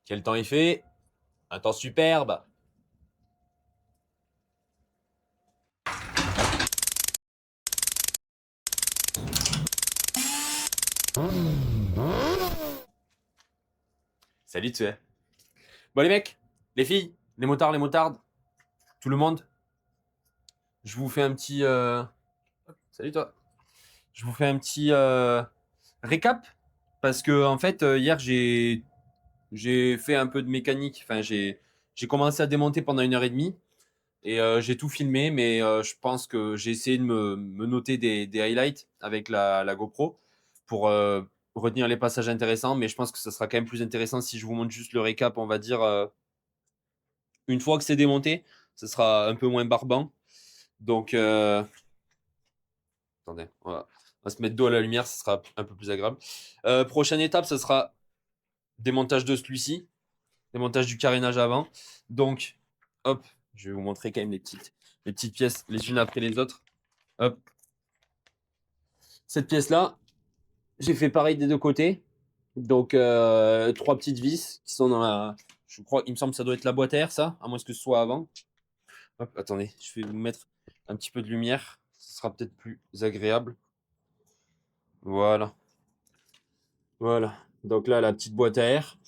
Quel temps il fait? Un temps superbe. Salut, tu es. Bon, les mecs, les filles, les motards, les motardes, tout le monde, je vous fais un petit. Salut, toi. Je vous fais un petit récap. Parce que, en fait, hier, j'ai fait un peu de mécanique. Enfin, j'ai commencé à démonter pendant 1 heure et demie. Et j'ai tout filmé, mais je pense que j'ai essayé de me noter des highlights avec la GoPro pour retenir les passages intéressants. Mais je pense que ça sera quand même plus intéressant si je vous montre juste le récap, on va dire, une fois que c'est démonté. Ce sera un peu moins barbant. Donc, attendez, on va se mettre dos à la lumière, ce sera un peu plus agréable. Prochaine étape, ce sera démontage de celui-ci, démontage du carénage avant. Donc, hop, je vais vous montrer quand même les petites pièces les unes après les autres. Hop, cette pièce-là, j'ai fait pareil des deux côtés. Donc, trois petites vis qui sont dans la. Je crois, il me semble que ça doit être la boîte à air, ça, à moins que ce soit avant. Hop, attendez, je vais vous mettre un petit peu de lumière. Ce sera peut-être plus agréable. Voilà. Voilà. Donc là, la petite boîte à air.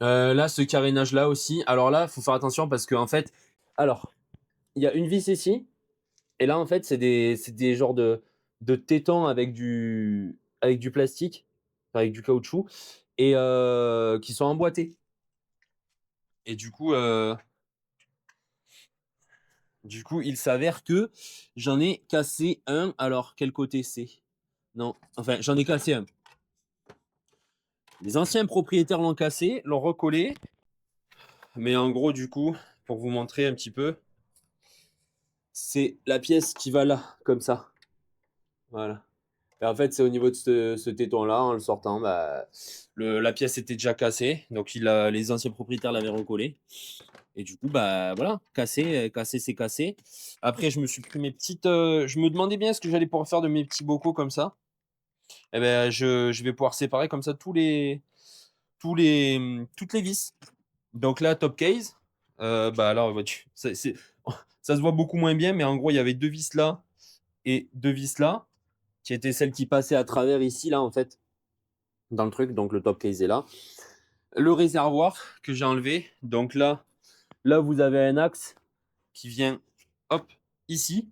Là, ce carénage-là aussi. Alors là, il faut faire attention parce qu'en fait, alors, il y a une vis ici. Et là, en fait, c'est des genres de tétans avec du plastique, avec du caoutchouc, et qui sont emboîtés. Et du coup, il s'avère que j'en ai cassé un. Alors, quel côté c'est? Non, enfin, j'en ai cassé un. Les anciens propriétaires l'ont cassé, l'ont recollé. Mais en gros, du coup, pour vous montrer un petit peu, c'est la pièce qui va là, comme ça. Voilà. Et en fait, c'est au niveau de ce téton-là, en le sortant, bah, la pièce était déjà cassée. Donc, les anciens propriétaires l'avaient recollé. Et du coup, bah voilà, cassé, c'est cassé. Après, je me suis pris mes petites. Je me demandais bien ce que j'allais pouvoir faire de mes petits bocaux comme ça. Et ben, je vais pouvoir séparer comme ça toutes les vis. Donc là, top case. Bah alors, ça se voit beaucoup moins bien, mais en gros, il y avait deux vis là et deux vis là, qui étaient celles qui passaient à travers ici, là, en fait, dans le truc. Donc le top case est là. Le réservoir que j'ai enlevé. Donc là, vous avez un axe qui vient, hop, ici.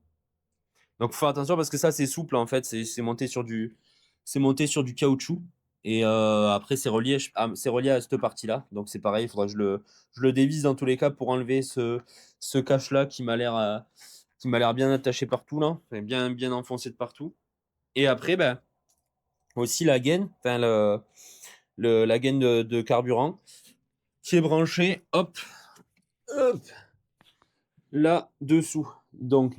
Donc, faut faire attention parce que ça, c'est souple en fait. C'est monté sur du caoutchouc. Et après, c'est relié à cette partie-là. Donc, c'est pareil, il faudra que je le dévisse dans tous les cas pour enlever ce cache-là qui m'a l'air bien attaché partout là, enfin, bien, bien enfoncé de partout. Et après, ben, aussi la gaine, enfin, la gaine de carburant qui est branchée, hop, hop, là dessous. Donc,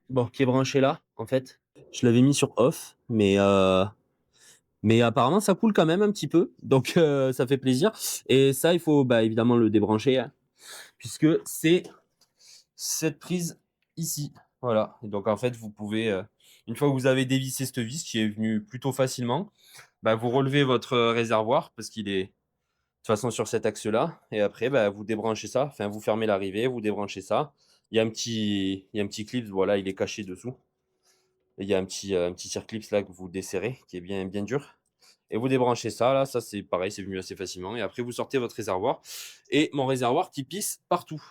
bon, qui est branché là, en fait. Je l'avais mis sur off, mais apparemment ça coule quand même un petit peu, donc ça fait plaisir. Et ça, il faut bah, évidemment le débrancher, hein, puisque c'est cette prise ici. Voilà. Et donc en fait, vous pouvez, une fois que vous avez dévissé cette vis qui est venue plutôt facilement, bah, vous relevez votre réservoir parce qu'il est de toute façon sur cet axe-là. Et après, bah, vous débranchez ça. Enfin, vous fermez l'arrivée, vous débranchez ça. Il y a un petit clip, voilà, il est caché dessous. Et il y a un petit circlips là que vous desserrez, qui est bien, bien dur. Et vous débranchez ça, là, ça c'est pareil, c'est venu assez facilement. Et après, vous sortez votre réservoir. Et mon réservoir qui pisse partout.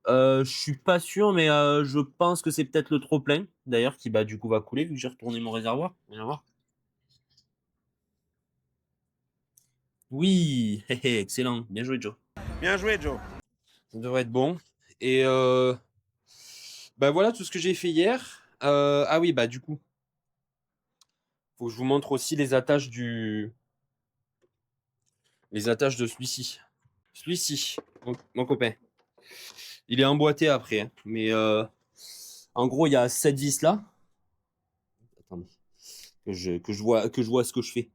Je suis pas sûr, mais je pense que c'est peut-être le trop-plein, d'ailleurs, qui bah, du coup va couler, vu que j'ai retourné mon réservoir. Viens voir. Oui, hé, hé, excellent, bien joué, Joe. Bien joué, Joe. Ça devrait être bon. Et bah voilà tout ce que j'ai fait hier. Ah oui, bah du coup, faut que je vous montre aussi les attaches de celui-ci. Celui-ci, mon copain. Il est emboîté après, hein. Mais en gros, il y a cette vis là. Attendez, que je vois ce que je fais.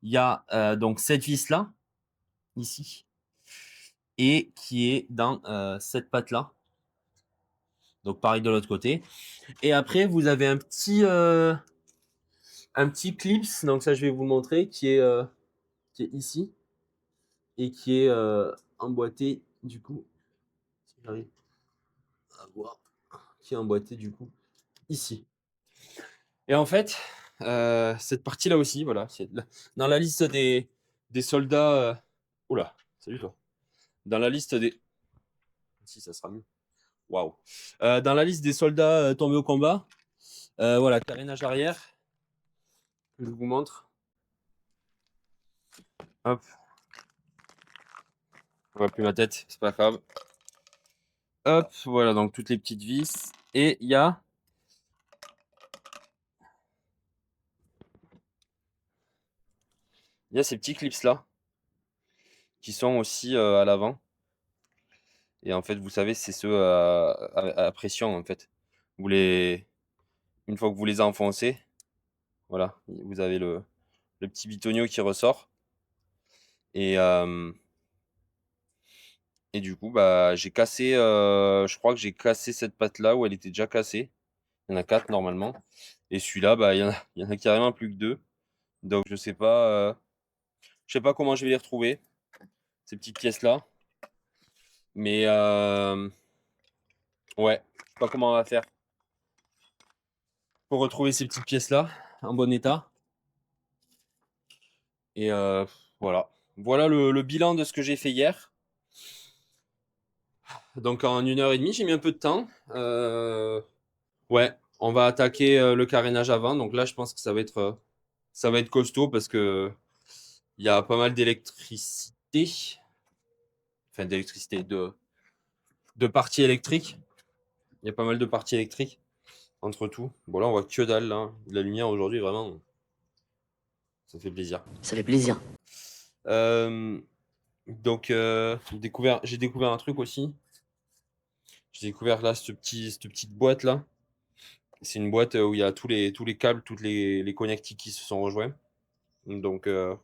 Il y a donc cette vis là, ici, et qui est dans cette patte là. Donc pareil de l'autre côté. Et après, vous avez un petit clips. Donc ça, je vais vous le montrer, qui est ici et qui est emboîté du coup, si j'arrive à voir, qui est emboîté du coup ici. Et en fait, cette partie-là aussi, voilà, c'est dans la liste des soldats. Oula, salut toi. Dans la liste des. Si ça sera mieux. Waouh. Dans la liste des soldats tombés au combat, voilà, carénage arrière. Je vous montre. Hop. On voit plus ma tête, c'est pas grave. Hop, voilà, donc toutes les petites vis. Et il y a ces petits clips là qui sont aussi à l'avant. Et en fait, vous savez, c'est ceux à pression en fait. Vous les, une fois que vous les enfoncez, voilà, vous avez le petit bitonio qui ressort. Et, et du coup, bah, j'ai cassé, je crois que j'ai cassé cette patte là où elle était déjà cassée. Il y en a 4 normalement. Et celui-là, bah, il y en a carrément plus que 2. Donc je sais pas comment je vais les retrouver, ces petites pièces là. Mais ouais, je sais pas comment on va faire pour retrouver ces petites pièces là en bon état. Et voilà. Voilà le bilan de ce que j'ai fait hier. Donc en 1 heure et demie, j'ai mis un peu de temps. Ouais, on va attaquer le carénage avant. Donc là, je pense que ça va être costaud parce que il y a pas mal d'électricité. Enfin, d'électricité, de parties électriques. Il y a pas mal de parties électriques entre tout. Bon, là, on voit que dalle. Là. La lumière aujourd'hui, vraiment, ça fait plaisir. Ça fait plaisir. Donc, j'ai découvert un truc aussi. J'ai découvert là cette petite boîte là. C'est une boîte où il y a tous les câbles, toutes les connectiques qui se sont rejoints. Donc, ouais,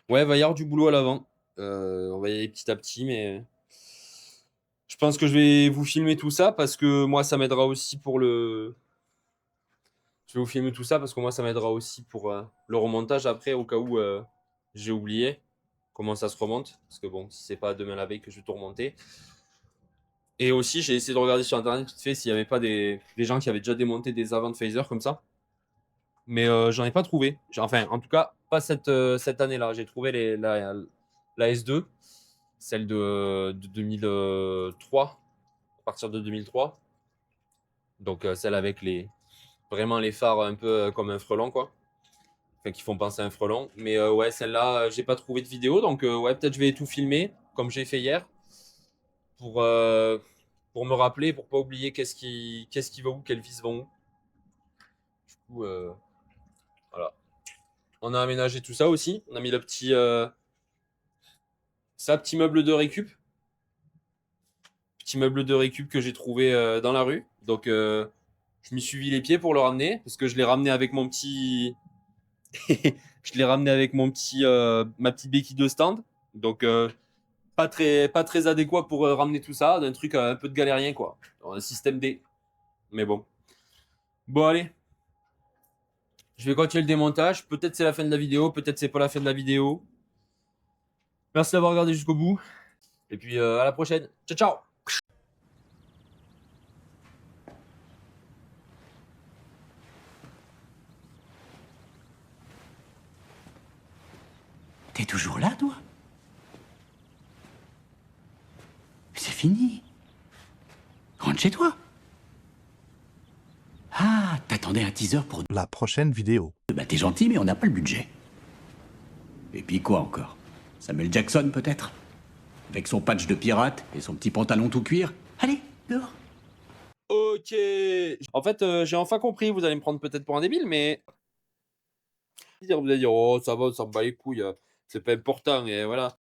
il va y avoir du boulot à l'avant. On va y aller petit à petit, mais je pense que je vais vous filmer tout ça parce que moi, ça m'aidera aussi pour le. Je vais vous filmer tout ça parce que moi, ça m'aidera aussi pour le remontage après, au cas où j'ai oublié comment ça se remonte. Parce que bon, si c'est pas demain la veille que je vais tout remonter. Et aussi, j'ai essayé de regarder sur internet vite fait s'il n'y avait pas des gens qui avaient déjà démonté des avant de phaser comme ça. Mais j'en ai pas trouvé. Enfin, en tout cas, pas cette année-là. J'ai trouvé la S2, celle de 2003, à partir de 2003. Donc celle avec vraiment les phares un peu comme un frelon, quoi. Enfin, qui font penser à un frelon. Mais ouais, celle-là, j'ai pas trouvé de vidéo. Donc ouais, peut-être je vais tout filmer, comme j'ai fait hier, pour, euh, pour me rappeler, pour pas oublier qu'est-ce qui va où, quelles vis vont où. Du coup, voilà. On a aménagé tout ça aussi. On a mis le petit, petit meuble de récup. Petit meuble de récup que j'ai trouvé dans la rue. Donc, je m'y suis mis les pieds pour le ramener parce que je l'ai ramené avec mon petit. Je l'ai ramené avec ma petite béquille de stand. Donc, pas très adéquat pour ramener tout ça. D'un truc un peu de galérien, quoi. Un système D. Mais bon. Bon, allez. Je vais continuer le démontage. Peut-être c'est la fin de la vidéo. Peut-être c'est pas la fin de la vidéo. Merci d'avoir regardé jusqu'au bout. Et puis, à la prochaine. Ciao, ciao! T'es toujours là, toi? C'est fini. Rentre chez toi. Ah, t'attendais un teaser pour... La prochaine vidéo. Bah t'es gentil, mais on n'a pas le budget. Et puis quoi encore? Samuel Jackson, peut-être? Avec son patch de pirate et son petit pantalon tout cuir? Allez, dehors. Ok. En fait, j'ai enfin compris. Vous allez me prendre peut-être pour un débile, mais vous allez dire, oh, ça va, ça me bat les couilles. C'est pas important, et voilà.